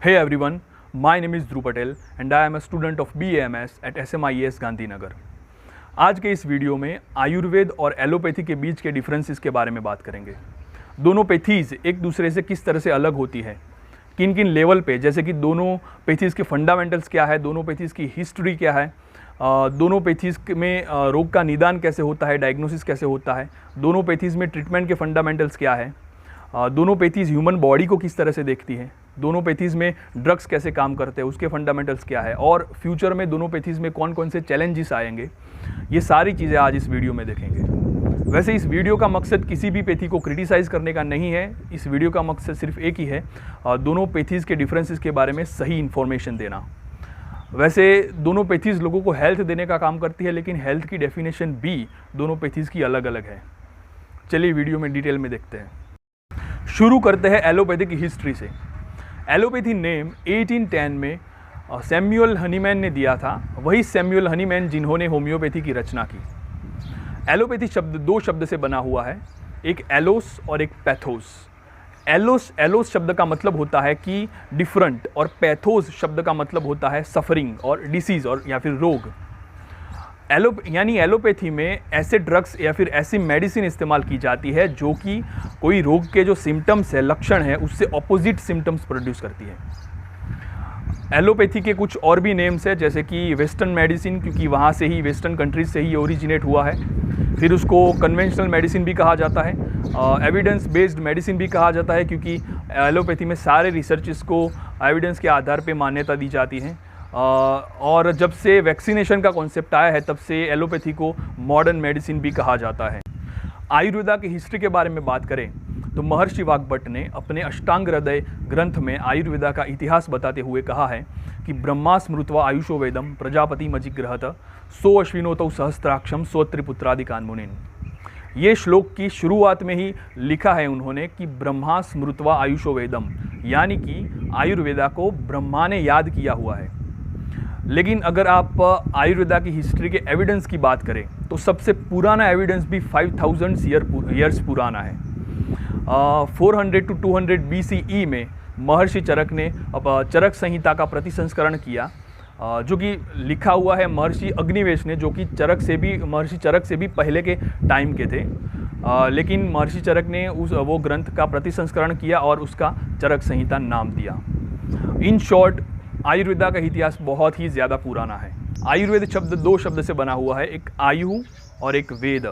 Hey everyone, my name is Dhruv Patel and I am a student of BAMS at SMIES Gandhinagar. आज के इस video में आयुर्वेद और allopathy के बीच के डिफरेंसेस के बारे में बात करेंगे। दोनों पैथीज़ एक दूसरे से किस तरह से अलग होती है, किन किन लेवल पे, जैसे कि दोनों पैथीज़ के फंडामेंटल्स क्या है, दोनों पैथीज़ की हिस्ट्री क्या है, दोनों पैथीज़ में रोग का निदान कैसे होता है, डायग्नोसिस कैसे होता है, दोनों पैथीज़ में ट्रीटमेंट के फंडामेंटल्स क्या है, दोनों पैथीज़ ह्यूमन बॉडी को किस तरह से देखती है, दोनों पैथीज़ में ड्रग्स कैसे काम करते हैं, उसके फंडामेंटल्स क्या है, और फ्यूचर में दोनों पैथीज़ में कौन कौन से चैलेंजेस आएंगे, ये सारी चीज़ें आज इस वीडियो में देखेंगे। वैसे इस वीडियो का मकसद किसी भी पैथी को क्रिटिसाइज़ करने का नहीं है। इस वीडियो का मकसद सिर्फ एक ही है, दोनों पैथीज़ के डिफरेंसेस के बारे में सही इन्फॉर्मेशन देना। वैसे दोनों पैथीज़ लोगों को हेल्थ देने का काम करती है, लेकिन हेल्थ की डेफिनेशन भी दोनों पैथीज़ की अलग अलग है। चलिए वीडियो में डिटेल में देखते हैं। शुरू करते हैं एलोपैथी की हिस्ट्री से। एलोपैथी नेम 1810 में सैमुअल हनीमैन ने दिया था, वही सैमुअल हनीमैन जिन्होंने होम्योपैथी की रचना की। एलोपैथी शब्द दो शब्द से बना हुआ है, एक एलोस और एक पैथोस। एलोस शब्द का मतलब होता है कि डिफरेंट, और पैथोस शब्द का मतलब होता है सफरिंग और डिसीज़ और या फिर रोग। यानी एलोपैथी में ऐसे ड्रग्स या फिर ऐसी मेडिसिन इस्तेमाल की जाती है जो कि कोई रोग के जो सिम्टम्स है, लक्षण है, उससे ऑपोजिट सिम्टम्स प्रोड्यूस करती है। एलोपैथी के कुछ और भी नेम्स है, जैसे कि वेस्टर्न मेडिसिन, क्योंकि वहाँ से ही, वेस्टर्न कंट्रीज से ही ओरिजिनेट हुआ है। फिर उसको कन्वेंशनल मेडिसिन भी कहा जाता है, एविडेंस बेस्ड मेडिसिन भी कहा जाता है, क्योंकि एलोपैथी में सारे रिसर्चेस को एविडेंस के आधार पर मान्यता दी जाती है। और जब से वैक्सीनेशन का कॉन्सेप्ट आया है, तब से एलोपैथी को मॉडर्न मेडिसिन भी कहा जाता है। आयुर्वेदा की हिस्ट्री के बारे में बात करें तो महर्षि वाग्भट ने अपने अष्टांग हृदय ग्रंथ में आयुर्वेदा का इतिहास बताते हुए कहा है कि ब्रह्मा स्मृत्वा आयुषो वेदम प्रजापति मजिग्रहत सो अश्विनोतौ सहस्त्राक्षम स्वत्रिपुत्रादिकान् मुनीन्। ये श्लोक की शुरुआत में ही लिखा है उन्होंने कि ब्रह्मा स्मृत्वा आयुषो वेदम, यानी कि आयुर्वेदा को ब्रह्मा ने याद किया हुआ है। लेकिन अगर आप आयुर्वेदा की हिस्ट्री के एविडेंस की बात करें तो सबसे पुराना एविडेंस भी 5000 ईयर्स पुराना है। 400 to 200 BCE में महर्षि चरक ने चरक संहिता का प्रतिसंस्करण किया, जो कि लिखा हुआ है महर्षि अग्निवेश ने, जो कि महर्षि चरक से भी पहले के टाइम के थे। लेकिन महर्षि चरक ने वो ग्रंथ का प्रतिसंस्करण किया और उसका चरक संहिता नाम दिया। इन शॉर्ट, आयुर्वेदा का इतिहास बहुत ही ज़्यादा पुराना है। आयुर्वेद शब्द दो शब्द से बना हुआ है, एक आयु और एक वेद।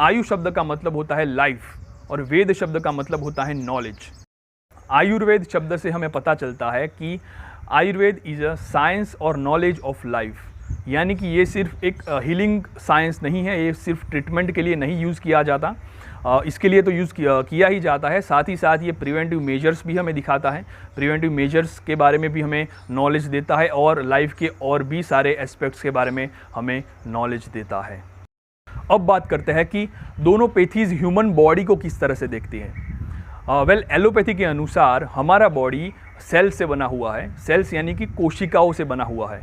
आयु शब्द का मतलब होता है लाइफ और वेद शब्द का मतलब होता है नॉलेज। आयुर्वेद शब्द से हमें पता चलता है कि आयुर्वेद इज़ अ साइंस और नॉलेज ऑफ लाइफ, यानी कि ये सिर्फ एक हीलिंग साइंस नहीं है, ये सिर्फ ट्रीटमेंट के लिए नहीं यूज़ किया जाता, इसके लिए तो यूज़ किया ही जाता है। साथ ही साथ ये प्रिवेंटिव मेजर्स भी हमें दिखाता है, प्रिवेंटिव मेजर्स के बारे में भी हमें नॉलेज देता है, और लाइफ के और भी सारे एस्पेक्ट्स के बारे में हमें नॉलेज देता है। अब बात करते हैं कि दोनों पैथीज़ ह्यूमन बॉडी को किस तरह से देखती हैं। एलोपैथी के अनुसार हमारा बॉडी सेल से बना हुआ है। सेल्स यानी कि कोशिकाओं से बना हुआ है।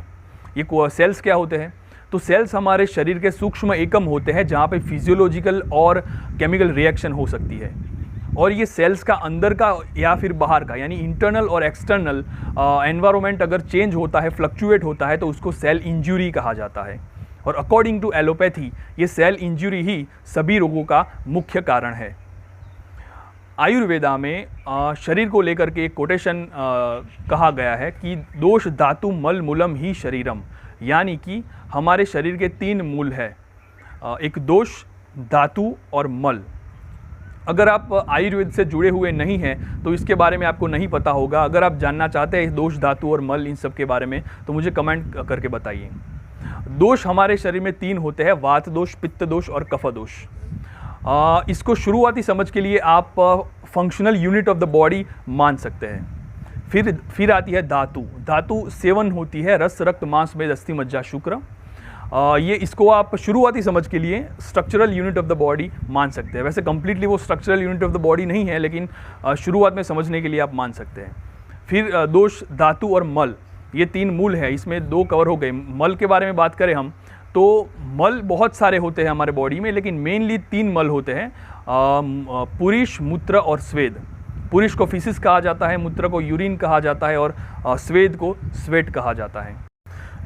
ये सेल्स क्या होते हैं? तो सेल्स हमारे शरीर के सूक्ष्म एकम होते हैं जहाँ पे फिजियोलॉजिकल और केमिकल रिएक्शन हो सकती है। और ये सेल्स का अंदर का या फिर बाहर का, यानी इंटरनल और एक्सटर्नल एनवायरनमेंट अगर चेंज होता है, फ्लक्चुएट होता है, तो उसको सेल इंजरी कहा जाता है। और अकॉर्डिंग टू एलोपैथी ये सेल इंजरी ही सभी रोगों का मुख्य कारण है। आयुर्वेदा में शरीर को लेकर के एक कोटेशन कहा गया है कि दोष धातु मल मूलम ही शरीरम, यानी कि हमारे शरीर के 3 मूल है, एक दोष, धातु और मल। अगर आप आयुर्वेद से जुड़े हुए नहीं हैं तो इसके बारे में आपको नहीं पता होगा। अगर आप जानना चाहते हैं दोष, धातु और मल, इन सब के बारे में, तो मुझे कमेंट करके बताइए। दोष हमारे शरीर में 3 होते हैं, वात दोष, पित्त दोष और कफ दोष। इसको शुरुआती समझ के लिए आप functional unit of the body मान सकते हैं। फिर आती है धातु। धातु 7 होती है, रस, रक्त, मांस, मेद, अस्थि, मज्जा, शुक्र। ये इसको आप शुरुआती समझ के लिए structural unit of the body मान सकते हैं। वैसे कंप्लीटली वो structural unit of the body नहीं है, लेकिन शुरुआत में समझने के लिए आप मान सकते हैं। फिर दोष, धातु और मल, ये 3 मूल है, इसमें 2 कवर हो गए। मल के बारे में बात करें हम तो मल बहुत सारे होते हैं हमारे बॉडी में, लेकिन मेनली 3 मल होते हैं, पुरीश, मूत्र और स्वेद। पुरुष को फीसिस कहा जाता है, मूत्र को यूरिन कहा जाता है और स्वेद को स्वेट कहा जाता है।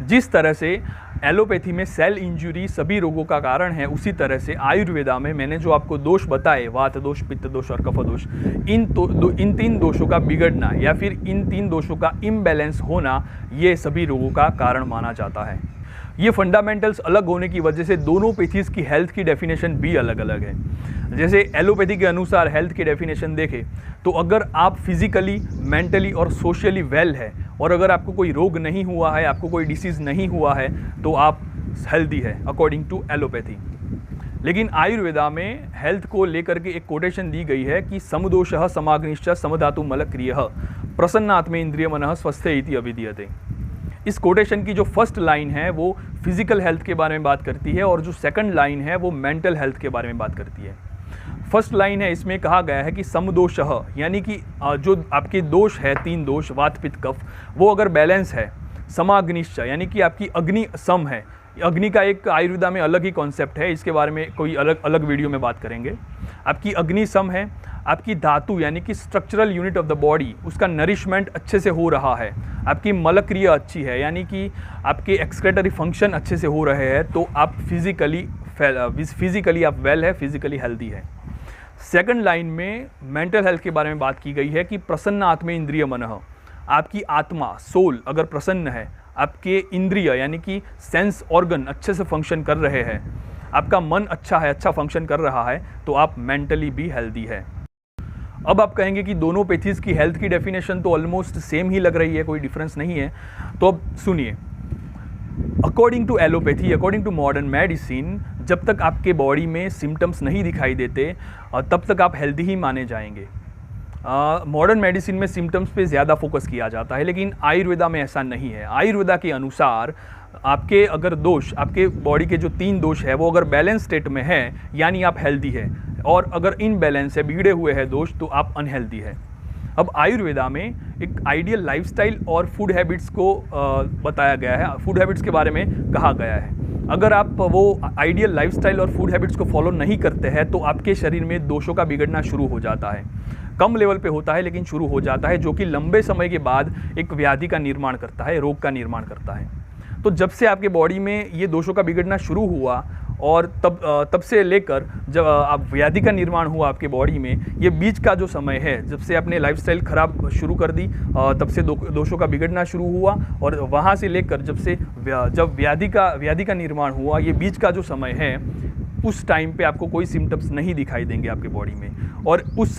जिस तरह से एलोपैथी में सेल इंजरी सभी रोगों का कारण है, उसी तरह से आयुर्वेदा में मैंने जो आपको दोष बताए, वात दोष, पित्त दोष और कफ दोष, इन तीन दोषों का बिगड़ना या फिर इन तीन दोषों का इम्बैलेंस होना, ये सभी रोगों का कारण माना जाता है। ये फंडामेंटल्स अलग होने की वजह से दोनों पैथीज़ की हेल्थ की डेफिनेशन भी अलग अलग है। जैसे एलोपैथी के अनुसार हेल्थ की डेफिनेशन देखें तो अगर आप फिजिकली, मेंटली और सोशली वेल है और अगर आपको कोई रोग नहीं हुआ है, आपको कोई डिसीज़ नहीं हुआ है, तो आप हेल्दी है अकॉर्डिंग टू एलोपैथी। लेकिन आयुर्वेदा में हेल्थ को लेकर के एक कोटेशन दी गई है कि समदोषः समाग्निश्च समधातु मलक्रियः प्रसन्नात्मे इंद्रिय मनः स्वस्थे इति अभिधीयते। इस कोटेशन की जो फर्स्ट लाइन है वो फिजिकल हेल्थ के बारे में बात करती है और जो सेकंड लाइन है वो मेंटल हेल्थ के बारे में बात करती है। फर्स्ट लाइन है, इसमें कहा गया है कि समदोषः यानी कि जो आपके दोष है, तीन दोष वात पित्त कफ, वो अगर बैलेंस है, समाग्निश्च यानी कि आपकी अग्नि सम है। अग्नि का एक आयुर्वेदा में अलग ही कॉन्सेप्ट है, इसके बारे में कोई अलग वीडियो में बात करेंगे। आपकी अग्नि सम है, आपकी धातु यानी कि structural unit of the body, उसका नरिशमेंट अच्छे से हो रहा है, आपकी मलक्रिया अच्छी है यानी कि आपके एक्सक्रेटरी फंक्शन अच्छे से हो रहे हैं, तो आप फिजिकली आप वेल है, फिजिकली हेल्दी है। सेकंड लाइन में मेंटल हेल्थ के बारे में बात की गई है कि प्रसन्न आत्मे इंद्रिय मनः, आपकी आत्मा सोल अगर प्रसन्न है, आपके इंद्रिय यानी कि सेंस ऑर्गन अच्छे से फंक्शन कर रहे हैं, आपका मन अच्छा है, अच्छा फंक्शन कर रहा है, तो आप मेंटली भी हेल्दी है। अब आप कहेंगे कि दोनों पैथीज़ की हेल्थ की डेफिनेशन तो ऑलमोस्ट सेम ही लग रही है, कोई डिफरेंस नहीं है। तो अब सुनिए, according to allopathy, according to modern medicine, जब तक आपके बॉडी में सिम्टम्स नहीं दिखाई देते तब तक आप हेल्दी ही माने जाएंगे। मॉडर्न मेडिसिन में सिम्टम्स पे ज़्यादा फोकस किया जाता है, लेकिन आयुर्वेदा में ऐसा नहीं है। आयुर्वेदा के अनुसार आपके अगर दोष, आपके बॉडी के जो तीन दोष है वो अगर बैलेंस स्टेट में है यानी आप हेल्दी है, और अगर इनबैलेंस है, बिगड़े हुए हैं दोष, तो आप अनहेल्दी है। अब आयुर्वेदा में एक आइडियल लाइफस्टाइल और फूड हैबिट्स को बताया गया है, फूड हैबिट्स के बारे में कहा गया है। अगर आप वो आइडियल लाइफस्टाइल और फूड हैबिट्स को फॉलो नहीं करते हैं तो आपके शरीर में दोषों का बिगड़ना शुरू हो जाता है। कम लेवल पे होता है लेकिन शुरू हो जाता है, जो कि लंबे समय के बाद एक व्याधि का निर्माण करता है, रोग का निर्माण करता है। तो जब से आपके बॉडी में ये दोषों का बिगड़ना शुरू हुआ और तब से लेकर जब आप व्याधि का निर्माण हुआ आपके बॉडी में, ये बीच का जो समय है, जब से आपने लाइफस्टाइल खराब शुरू कर दी तब से दोषों का बिगड़ना शुरू हुआ, और वहाँ से लेकर जब व्याधि का निर्माण हुआ, ये बीच का जो समय है, उस टाइम पे आपको कोई सिम्टम्स नहीं दिखाई देंगे आपके बॉडी में, और उस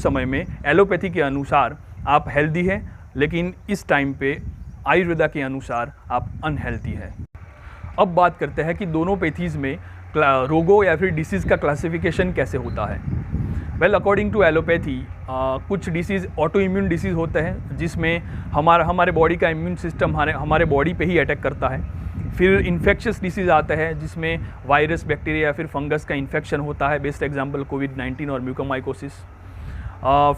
समय में एलोपैथी के अनुसार आप हेल्दी हैं, लेकिन इस टाइम पे आयुर्वेदा के अनुसार आप अनहेल्दी है। अब बात करते हैं कि दोनों पैथीज़ में रोगों या फिर डिसीज़ का क्लासिफिकेशन कैसे होता है। वेल, अकॉर्डिंग टू एलोपैथी कुछ डिसीज़ ऑटो इम्यून डिसीज़ होते हैं, जिसमें हमारे बॉडी का इम्यून सिस्टम हमारे बॉडी पे ही अटैक करता है। फिर इन्फेक्शियस डिसीज़ आता है जिसमें वायरस, बैक्टीरिया या फिर फंगस का इन्फेक्शन होता है, बेस्ट एग्जांपल कोविड-19 और म्यूकोमाइकोसिस।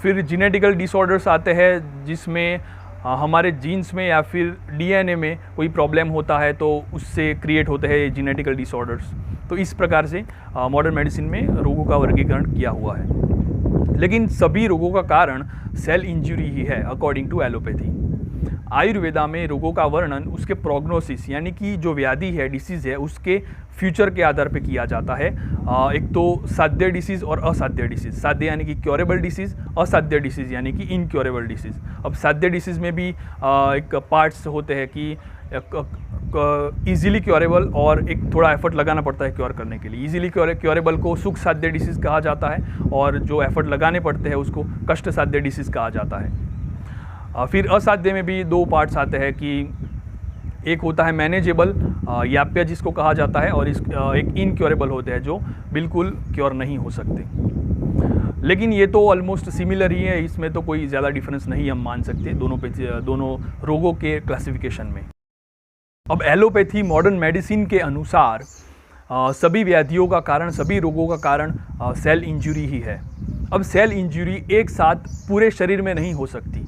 फिर जेनेटिकल डिसऑर्डर्स आते हैं जिसमें हमारे जीन्स में या फिर डीएनए में कोई प्रॉब्लम होता है, तो उससे क्रिएट होते हैं जेनेटिकल डिसऑर्डर्स। तो इस प्रकार से मॉडर्न मेडिसिन में रोगों का वर्गीकरण किया हुआ है, लेकिन सभी रोगों का कारण सेल इंजरी ही है अकॉर्डिंग टू एलोपैथी। आयुर्वेदा में रोगों का वर्णन उसके प्रोग्नोसिस यानी कि जो व्याधि है, डिसीज़ है, उसके फ्यूचर के आधार पे किया जाता है। एक तो साध्य डिसीज़ और असाध्य डिसीज़। साध्य यानी कि क्योरेबल डिसीज़, असाध्य डिसीज़ यानी कि इनक्योरेबल डिसीज़। अब साध्य डिसीज़ में भी एक पार्ट्स होते हैं कि ईजिली क्योरेबल और एक थोड़ा एफर्ट लगाना पड़ता है क्योर करने के लिए। ईजिली क्योरेबल को सुख साध्य डिसीज़ कहा जाता है, और जो एफर्ट लगाने पड़ते हैं उसको कष्ट साध्य डिसीज़ कहा जाता है। फिर असाध्य में भी दो पार्ट्स आते हैं कि एक होता है मैनेजेबल याप्य जिसको कहा जाता है, और एक इनक्योरेबल होते हैं जो बिल्कुल क्योर नहीं हो सकते। लेकिन ये तो ऑलमोस्ट सिमिलर ही है, इसमें तो कोई ज़्यादा डिफरेंस नहीं हम मान सकते दोनों रोगों के क्लासिफिकेशन में। अब एलोपैथी मॉडर्न मेडिसिन के अनुसार सभी व्याधियों का कारण, सभी रोगों का कारण सेल इंजरी ही है। अब सेल इंजरी एक साथ पूरे शरीर में नहीं हो सकती,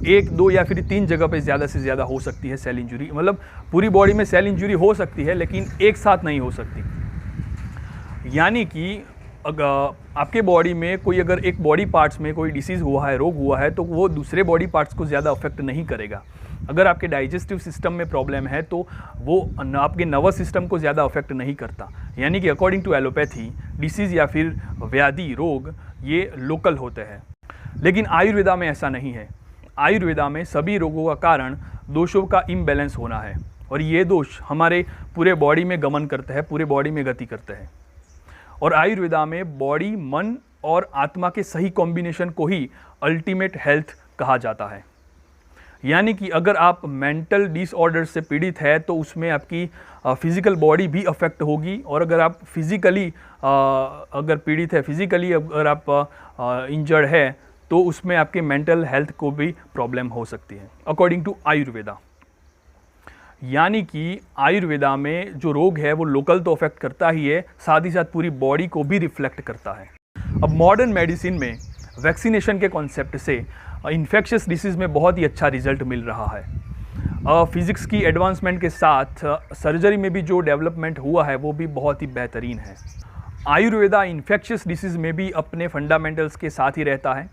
एक, दो या फिर तीन जगह पे ज़्यादा से ज़्यादा हो सकती है सेल इंजरी। मतलब पूरी बॉडी में सेल इंजरी हो सकती है लेकिन एक साथ नहीं हो सकती। यानी कि आपके बॉडी में कोई अगर एक बॉडी पार्ट्स में कोई डिसीज़ हुआ है, रोग हुआ है, तो वो दूसरे बॉडी पार्ट्स को ज़्यादा अफेक्ट नहीं करेगा। अगर आपके डाइजेस्टिव सिस्टम में प्रॉब्लम है तो वो आपके नर्वस सिस्टम को ज़्यादा अफेक्ट नहीं करता। यानी कि अकॉर्डिंग टू एलोपैथी डिसीज़ या फिर व्याधि रोग ये लोकल होते हैं, लेकिन आयुर्वेदा में ऐसा नहीं है। आयुर्वेदा में सभी रोगों का कारण दोषों का इम्बैलेंस होना है, और ये दोष हमारे पूरे बॉडी में गमन करते हैं, पूरे बॉडी में गति करते हैं। और आयुर्वेदा में बॉडी, मन और आत्मा के सही कॉम्बिनेशन को ही अल्टीमेट हेल्थ कहा जाता है। यानी कि अगर आप मेंटल डिसऑर्डर से पीड़ित है तो उसमें आपकी फिजिकल बॉडी भी अफेक्ट होगी, और अगर आप फिजिकली अगर पीड़ित है, फिजिकली अगर आप इंजर्ड है तो उसमें आपके मेंटल हेल्थ को भी प्रॉब्लम हो सकती है अकॉर्डिंग टू आयुर्वेदा। यानी कि आयुर्वेदा में जो रोग है वो लोकल तो अफेक्ट करता ही है, साथ ही साथ पूरी बॉडी को भी रिफ्लेक्ट करता है। अब मॉडर्न मेडिसिन में वैक्सीनेशन के कॉन्सेप्ट से इन्फेक्शियस डिसीज़ में बहुत ही अच्छा रिजल्ट मिल रहा है। फिज़िक्स की एडवांसमेंट के साथ सर्जरी में भी जो डेवलपमेंट हुआ है वो भी बहुत ही बेहतरीन है। आयुर्वेदा इन्फेक्शियस डिसीज़ में भी अपने फंडामेंटल्स के साथ ही रहता है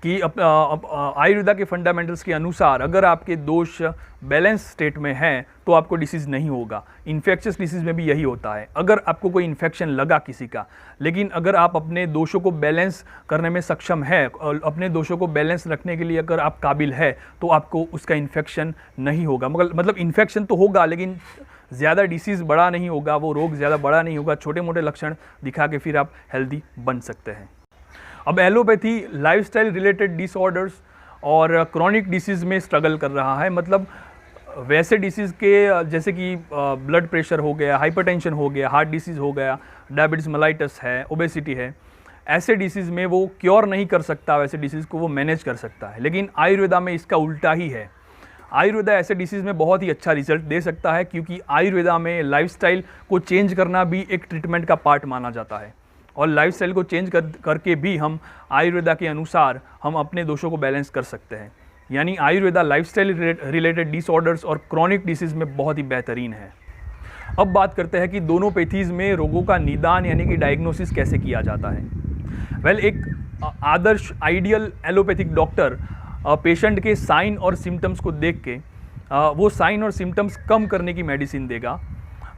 कि आयुर्वेदा के फंडामेंटल्स के अनुसार अगर आपके दोष बैलेंस स्टेट में हैं तो आपको डिसीज़ नहीं होगा। इन्फेक्शियस डिसीज़ में भी यही होता है। अगर आपको कोई इन्फेक्शन लगा किसी का, लेकिन अगर आप अपने दोषों को बैलेंस करने में सक्षम है, अपने दोषों को बैलेंस रखने के लिए अगर आप काबिल है, तो आपको उसका इन्फेक्शन नहीं होगा। मतलब इन्फेक्शन तो होगा लेकिन ज़्यादा डिसीज़ बड़ा नहीं होगा, वो रोग ज़्यादा बड़ा नहीं होगा। छोटे मोटे लक्षण दिखा के फिर आप हेल्दी बन सकते हैं। अब एलोपैथी लाइफस्टाइल रिलेटेड डिसऑर्डर्स और क्रॉनिक डिसीज़ में स्ट्रगल कर रहा है। मतलब वैसे डिसीज़ के जैसे कि ब्लड प्रेशर हो गया, हाइपरटेंशन हो गया, हार्ट डिसीज़ हो गया, डायबिटीज़ मेलाइटस है, ओबेसिटी है, ऐसे डिसीज़ में वो क्योर नहीं कर सकता, वैसे डिसीज़ को वो मैनेज कर सकता है। लेकिन आयुर्वेदा में इसका उल्टा ही है। आयुर्वेदा ऐसे डिसीज़ में बहुत ही अच्छा रिजल्ट दे सकता है, क्योंकि आयुर्वेदा में लाइफस्टाइल को चेंज करना भी एक ट्रीटमेंट का पार्ट माना जाता है, और लाइफस्टाइल को चेंज करके भी हम आयुर्वेदा के अनुसार हम अपने दोषों को बैलेंस कर सकते हैं। यानी आयुर्वेदा लाइफस्टाइल रिलेटेड डिसऑर्डर्स और क्रॉनिक डिसीज़ में बहुत ही बेहतरीन है। अब बात करते हैं कि दोनों पैथीज़ में रोगों का निदान यानी कि डायग्नोसिस कैसे किया जाता है। एक आदर्श आइडियल एलोपैथिक डॉक्टर पेशेंट के साइन और सिम्टम्स को देख के वो साइन और सिम्टम्स कम करने की मेडिसिन देगा,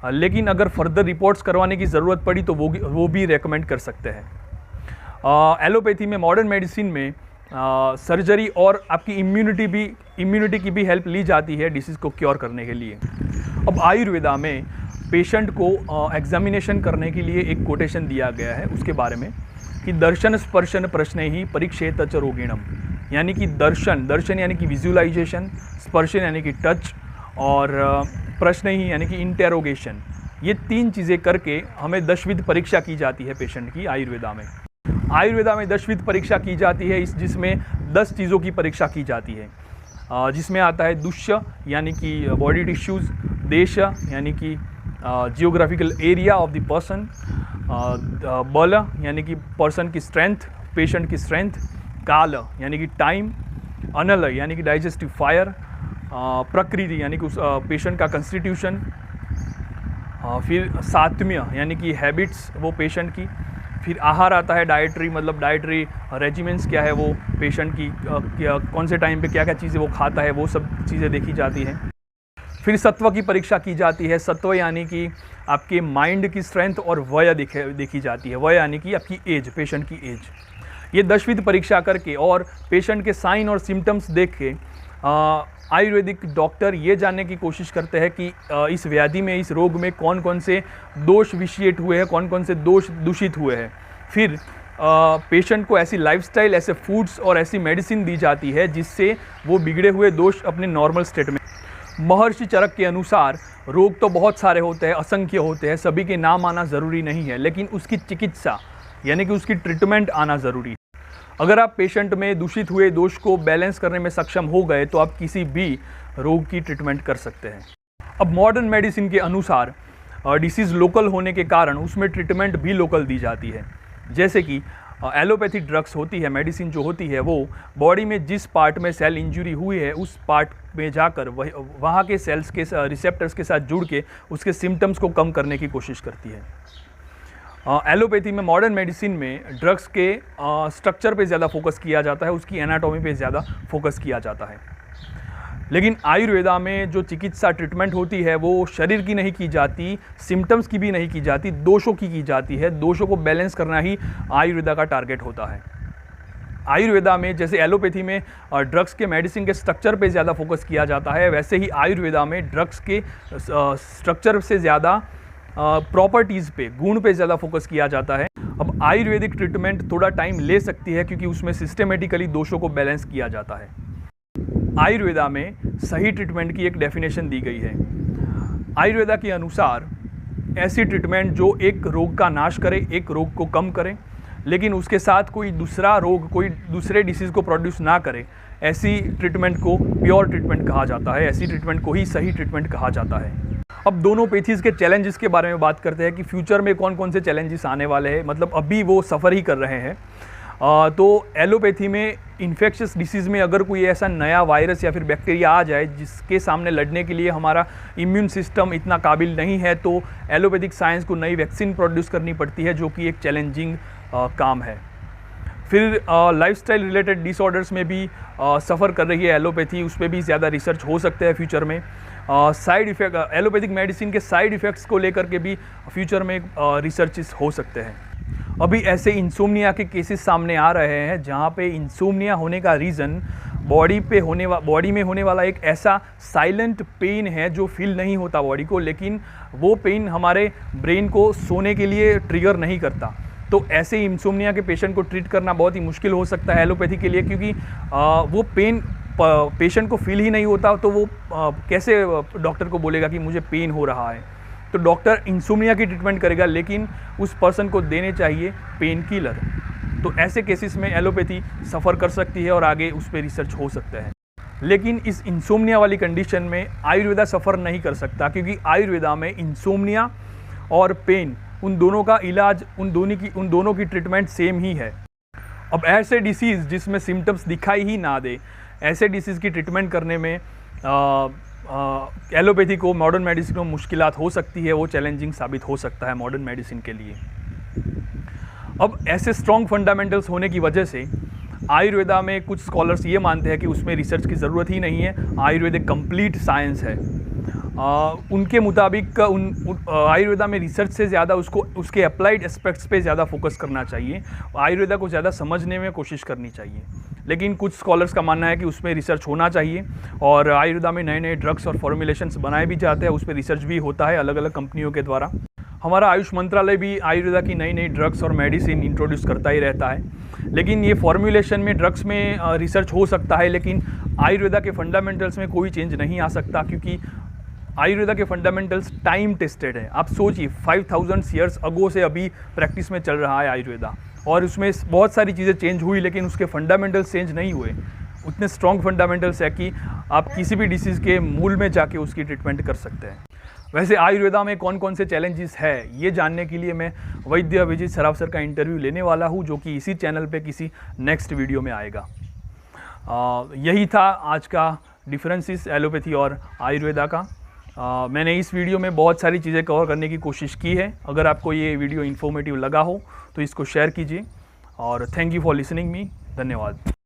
लेकिन अगर फर्दर रिपोर्ट्स करवाने की ज़रूरत पड़ी तो वो भी रेकमेंड कर सकते हैं। एलोपैथी में, मॉडर्न मेडिसिन में सर्जरी और आपकी इम्यूनिटी की भी हेल्प ली जाती है डिसीज़ को क्योर करने के लिए। अब आयुर्वेदा में पेशेंट को एग्जामिनेशन करने के लिए एक कोटेशन दिया गया है उसके बारे में कि दर्शन स्पर्शन प्रश्न ही परीक्षेत च रोगिणम। यानी कि दर्शन यानी कि विजुअलाइजेशन, स्पर्शन यानी कि टच, और प्रश्न ही यानी कि इंटेरोगेशन। ये तीन चीज़ें करके हमें दशविध परीक्षा की जाती है पेशेंट की आयुर्वेदा में। आयुर्वेदा में दशविध परीक्षा की जाती है, जिसमें 10 चीज़ों की परीक्षा की जाती है, जिसमें आता है दुष्य यानी कि बॉडी टिश्यूज़, देश यानी कि geographical area of the person, बल यानी कि पर्सन की स्ट्रेंथ, पेशेंट की स्ट्रेंथ, काल यानी कि टाइम, अनल यानी कि डाइजेस्टिव फायर, प्रकृति यानी कि उस पेशेंट का कंस्टिट्यूशन, फिर सात्म्य यानी कि हैबिट्स वो पेशेंट की, फिर आहार आता है डाइटरी, मतलब डाइटरी रेजिमेंट्स क्या है वो पेशेंट की, कौन से टाइम पे क्या क्या चीज़ें वो खाता है, वो सब चीज़ें देखी जाती हैं। फिर सत्व की परीक्षा की जाती है। सत्व यानी कि आपके माइंड की स्ट्रेंथ, और वय देखी जाती है। वय यानी कि आपकी एज, पेशेंट की एज। ये दशविध परीक्षा करके और पेशेंट के साइन और सिम्टम्स देख के आयुर्वेदिक डॉक्टर ये जानने की कोशिश करते हैं कि इस व्याधि में, इस रोग में कौन कौन से दोष विशिएट हुए हैं, कौन कौन से दोष दूषित हुए हैं। फिर पेशेंट को ऐसी लाइफस्टाइल, ऐसे फूड्स और ऐसी मेडिसिन दी जाती है जिससे वो बिगड़े हुए दोष अपने नॉर्मल स्टेट में। महर्षि चरक के अनुसार रोग तो बहुत सारे होते हैं, असंख्य होते हैं, सभी के नाम आना ज़रूरी नहीं है, लेकिन उसकी चिकित्सा यानी कि उसकी ट्रीटमेंट आना ज़रूरी है। अगर आप पेशेंट में दूषित हुए दोष को बैलेंस करने में सक्षम हो गए तो आप किसी भी रोग की ट्रीटमेंट कर सकते हैं। अब मॉडर्न मेडिसिन के अनुसार डिसीज़ लोकल होने के कारण उसमें ट्रीटमेंट भी लोकल दी जाती है। जैसे कि एलोपैथी ड्रग्स होती है, मेडिसिन जो होती है वो बॉडी में जिस पार्ट में सेल इंजरी हुई है उस पार्ट में जाकर वहाँ के सेल्स के रिसेप्टर्स के साथ जुड़ के उसके सिम्टम्स को कम करने की कोशिश करती है। एलोपैथी में, मॉडर्न मेडिसिन में ड्रग्स के स्ट्रक्चर पे ज़्यादा फोकस किया जाता है, उसकी एनाटॉमी पे ज़्यादा फोकस किया जाता है। लेकिन आयुर्वेदा में जो चिकित्सा ट्रीटमेंट होती है वो शरीर की नहीं की जाती, सिम्टम्स की भी नहीं की जाती, दोषों की जाती है। दोषों को बैलेंस करना ही आयुर्वेदा का टारगेट होता है। आयुर्वेदा में जैसे एलोपैथी में ड्रग्स के, मेडिसिन के स्ट्रक्चर पे ज़्यादा फोकस किया जाता है, वैसे ही आयुर्वेदा में ड्रग्स के स्ट्रक्चर से ज़्यादा प्रॉपर्टीज़ पे, गुण पे ज़्यादा फोकस किया जाता है। अब आयुर्वेदिक ट्रीटमेंट थोड़ा टाइम ले सकती है क्योंकि उसमें सिस्टमेटिकली दोषों को बैलेंस किया जाता है। आयुर्वेदा में सही ट्रीटमेंट की एक डेफिनेशन दी गई है। आयुर्वेदा के अनुसार ऐसी ट्रीटमेंट जो एक रोग का नाश करे, एक रोग को कम करे, लेकिन उसके साथ कोई दूसरा रोग, कोई दूसरे डिसीज़ को प्रोड्यूस ना करे, ऐसी ट्रीटमेंट को प्योर ट्रीटमेंट कहा जाता है। ऐसी ट्रीटमेंट को ही सही ट्रीटमेंट कहा जाता है। अब दोनों पैथीज़ के चैलेंजेस के बारे में बात करते हैं कि फ्यूचर में कौन कौन से चैलेंजेस आने वाले हैं, मतलब अभी वो सफ़र ही कर रहे हैं। तो एलोपैथी में इन्फेक्शियस डिसीज़ में अगर कोई ऐसा नया वायरस या फिर बैक्टीरिया आ जाए जिसके सामने लड़ने के लिए हमारा इम्यून सिस्टम इतना काबिल नहीं है, तो एलोपैथिक साइंस को नई वैक्सीन प्रोड्यूस करनी पड़ती है, जो कि एक चैलेंजिंग काम है। फिर लाइफस्टाइल रिलेटेड डिसऑर्डर्स में भी सफ़र कर रही है एलोपैथी, उस पर भी ज़्यादा रिसर्च हो सकते हैं फ्यूचर में। साइड इफ़ेक्ट, एलोपैथिक मेडिसिन के साइड इफ़ेक्ट्स को लेकर के भी फ्यूचर में रिसर्चेस हो सकते हैं। अभी ऐसे इंसोम्निया के केसेस सामने आ रहे हैं जहाँ पे इंसोम्निया होने का रीज़न बॉडी में होने वाला एक ऐसा साइलेंट पेन है जो फील नहीं होता बॉडी को, लेकिन वो पेन हमारे ब्रेन को सोने के लिए ट्रिगर नहीं करता। तो ऐसे इंसोम्निया के पेशेंट को ट्रीट करना बहुत ही मुश्किल हो सकता है एलोपैथी के लिए, क्योंकि वो पेन पेशेंट को फील ही नहीं होता, तो वो कैसे डॉक्टर को बोलेगा कि मुझे पेन हो रहा है। तो डॉक्टर इंसोम्निया की ट्रीटमेंट करेगा, लेकिन उस पर्सन को देने चाहिए पेन किलर। तो ऐसे केसेस में एलोपैथी सफ़र कर सकती है और आगे उस पर रिसर्च हो सकता है। लेकिन इस इंसोम्निया वाली कंडीशन में आयुर्वेदा सफ़र नहीं कर सकता, क्योंकि आयुर्वेदा में इंसोम्निया और पेन, उन दोनों का इलाज, उन दोनों की ट्रीटमेंट सेम ही है। अब ऐसे डिसीज़ जिसमें सिम्टम्स दिखाई ही ना दे, ऐसे डिसीज़ की ट्रीटमेंट करने में एलोपैथी को, मॉडर्न मेडिसिन को मुश्किलात हो सकती है, वो चैलेंजिंग साबित हो सकता है मॉडर्न मेडिसिन के लिए। अब ऐसे स्ट्रॉन्ग फंडामेंटल्स होने की वजह से आयुर्वेदा में कुछ स्कॉलर्स ये मानते हैं कि उसमें रिसर्च की ज़रूरत ही नहीं है, आयुर्वेद एक कंप्लीट साइंस है। उनके मुताबिक आयुर्वेदा में रिसर्च से ज़्यादा उसके अप्लाइड एस्पेक्ट्स पे ज़्यादा फोकस करना चाहिए, आयुर्वेदा को ज़्यादा समझने में कोशिश करनी चाहिए। लेकिन कुछ स्कॉलर्स का मानना है कि उसमें रिसर्च होना चाहिए, और आयुर्वेदा में नए नए ड्रग्स और फॉर्मुलेशंस बनाए भी जाते हैं, उस पर रिसर्च भी होता है अलग अलग कंपनियों के द्वारा। हमारा आयुष मंत्रालय भी आयुर्वेदा की नई नई ड्रग्स और मेडिसिन इंट्रोड्यूस करता ही रहता है। लेकिन ये फॉर्मुलेशन में, ड्रग्स में रिसर्च हो सकता है, लेकिन आयुर्वेदा के फंडामेंटल्स में कोई चेंज नहीं आ सकता, क्योंकि आयुर्वेदा के फंडामेंटल्स टाइम टेस्टेड है। आप सोचिए 5000 ईयर्स अगो से अभी प्रैक्टिस में चल रहा है आयुर्वेदा, और उसमें बहुत सारी चीज़ें चेंज हुई, लेकिन उसके फंडामेंटल्स चेंज नहीं हुए। उतने स्ट्रॉन्ग फंडामेंटल्स है कि आप किसी भी डिसीज़ के मूल में जाके उसकी ट्रीटमेंट कर सकते हैं। वैसे आयुर्वेदा में कौन कौन से चैलेंजेस है, ये जानने के लिए मैं वैद्य अभिजीत सराफ सर का इंटरव्यू लेने वाला हूँ, जो कि इसी चैनल पे किसी नेक्स्ट वीडियो में आएगा। यही था आज का डिफरेंसेस एलोपैथी और आयुर्वेदा का। मैंने इस वीडियो में बहुत सारी चीज़ें कवर करने की कोशिश की है। अगर आपको ये वीडियो इन्फॉर्मेटिव लगा हो तो इसको शेयर कीजिए, और thank you for listening me. धन्यवाद।